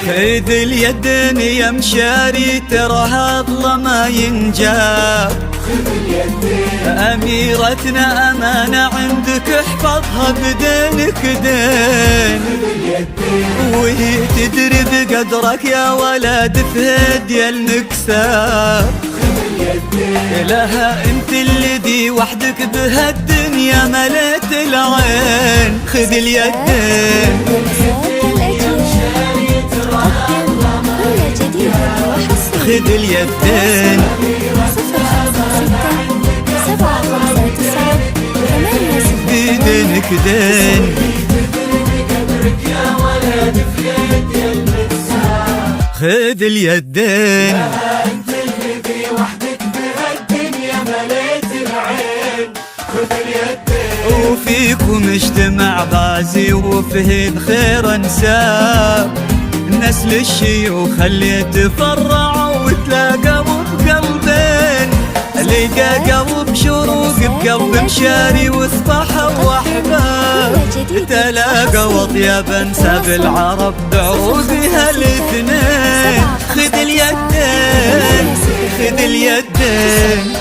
خذ اليدين يا مشاري تراها ظلم ما ينجاب. خذ اليدين أميرتنا أمانة عندك احفظها بدينك دين. خذ اليدين وهي تدري بقدرك يا ولد في هدي المكساب. خذ اليدين لها انت الذي وحدك بهالدنيا مليت العين. خذ اليدين خذ اليدين بدينك دين. خذ اليدين انت الذي وحدك بهالدنيا مليت العين. خذ اليدين وفيكم اجتمع غازي وفهد خير انساب. نسل الشيوخ اللي تفرعوا وتلاقوا بقلبين. لقى قلب شروق بقلب مشاري واصبحوا احباب. تلاقوا اطيب انساب العرب بعروضها الاثنين. خذ اليدين خذ اليدين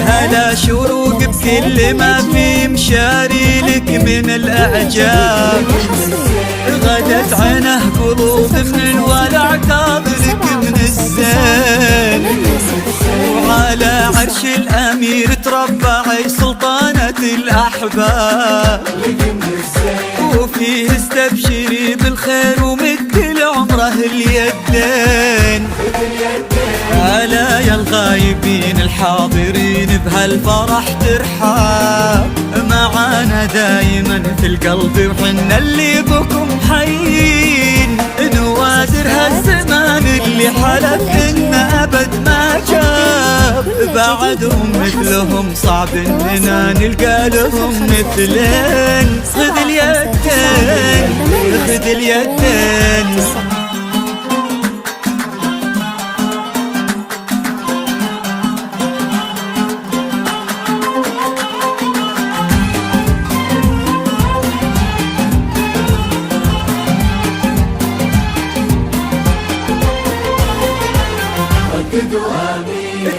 هلا شروق بكل ما في مشاري لك من الأعجاب. غدت عينه قلوب من الولع تاضلك من الزين. وعلى عرش الأمير تربعي سلطانة الأحباب. وفيه استبشري بالخير ومد لعمره اليدين. ألا يا الغايبين الحاضرين بهالفرح ترحاب. معانا دايما في القلب وحنا اللي بكم حيين. نوادر هالزمان اللي حلف إنه أبد ما جاب. بعدهم مثلهم صعب إننا نلقى لهم مثلين. خذ اليدين خذ اليدين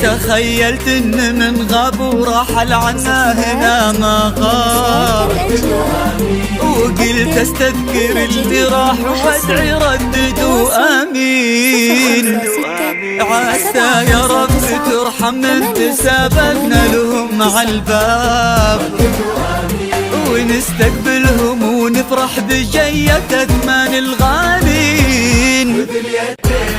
تخيلت ان من غاب ورحل عنا هنا ما غاب. وقلت استذكر اللي راح وادعي رددوا امين. عسى يا رب ترحم من تسابقنا لهم على الباب. ونستقبلهم ونفرح بجية اثمان الغالين.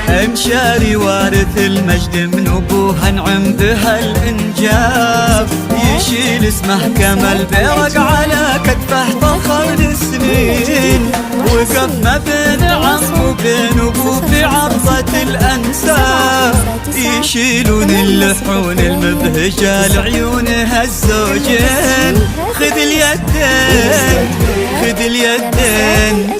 مشاري وارث المجد من ابوها نعم بها الانجاب. يشيل اسمه كما البرق على كتفه فخر السنين. وقف ما بين عم وبين ابوه في عرضة الانساب. يشيلون اللحون المبهجة لعيونها الزوجين. خذ اليدين خذ اليدين.